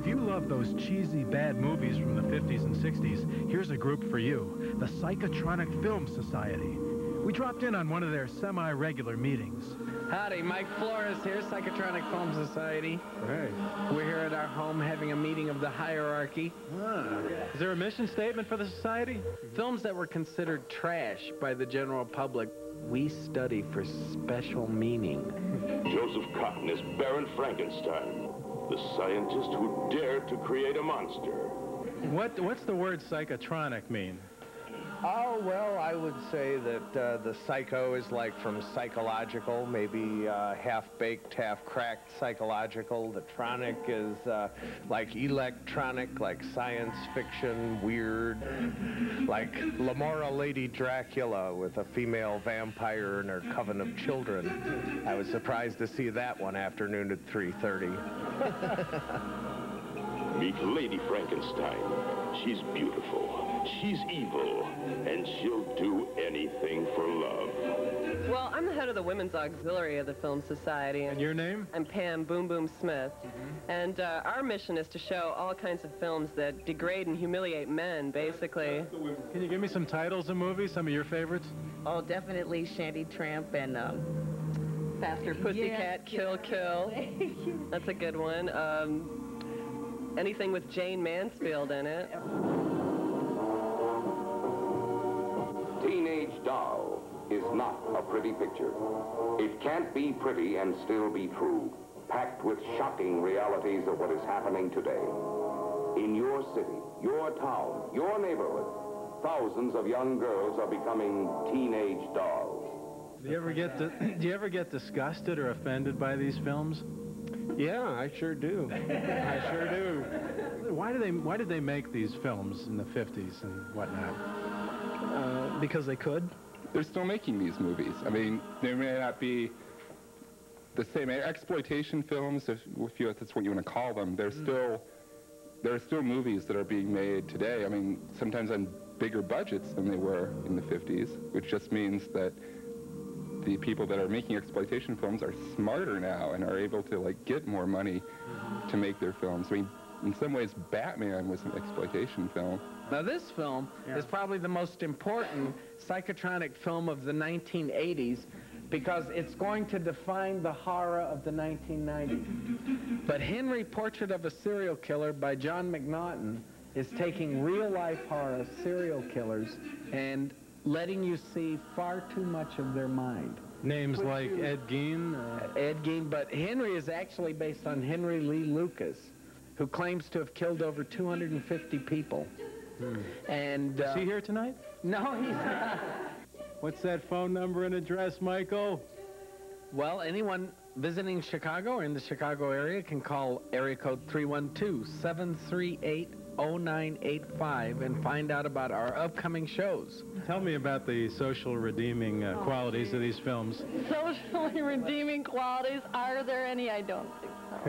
If you love those cheesy, bad movies from the 50s and 60s, here's a group for you, the Psychotronic Film Society. We dropped in on one of their semi-regular meetings. Howdy, Mike Flores here, Psychotronic Film Society. Hey. We're here at our home having a meeting of the hierarchy. Is there a mission statement for the society? Films that were considered trash by the general public, we study for special meaning. Joseph Cotton is Baron Frankenstein, the scientist who dared to create a monster. What's the word psychotronic mean? Oh, well, I would say that the psycho is like from psychological, maybe half-baked, half-cracked psychological. The tronic is like electronic, like science fiction, weird, like Lamora Lady Dracula with a female vampire and her coven of children. I was surprised to see that one afternoon at 3:30. Meet Lady Frankenstein. She's beautiful, she's evil, and she'll do anything for love. Well, I'm the head of the Women's Auxiliary of the Film Society. And your name? I'm Pam Boom Boom Smith. And our mission is to show all kinds of films that degrade and humiliate men, basically. Can you give me some titles of movies, some of your favorites? Oh, definitely Shanty Tramp and Faster Pussycat, Kill Kill. That's a good one. Anything with Jane Mansfield in it. Teenage Doll is not a pretty picture. It can't be pretty and still be true, packed with shocking realities of what is happening today. In your city, your town, your neighborhood, thousands of young girls are becoming teenage dolls. Do you ever get disgusted or offended by these films? Yeah, I sure do. I sure do. Why did they make these films in the 50s and whatnot? Because they could. They're still making these movies. I mean, they may not be the same exploitation films, if that's what you want to call them. There are still movies that are being made today. I mean, sometimes on bigger budgets than they were in the 50s, which just means that the people that are making exploitation films are smarter now and are able to like get more money to make their films. I mean, in some ways, Batman was an exploitation film. Now this film is probably the most important psychotronic film of the 1980s because it's going to define the horror of the 1990s. But Henry, Portrait of a Serial Killer by John McNaughton is taking real-life horror, serial killers, and letting you see far too much of their mind. Names like Ed Gein? Ed Gein, but Henry is actually based on Henry Lee Lucas, who claims to have killed over 250 people. And is he here tonight? No, he's not. What's that phone number and address, Michael? Well, anyone visiting Chicago or in the Chicago area can call area code 312-738-0985 and find out about our upcoming shows. Tell me about the social redeeming qualities of these films. Socially redeeming qualities? Are there any? I don't think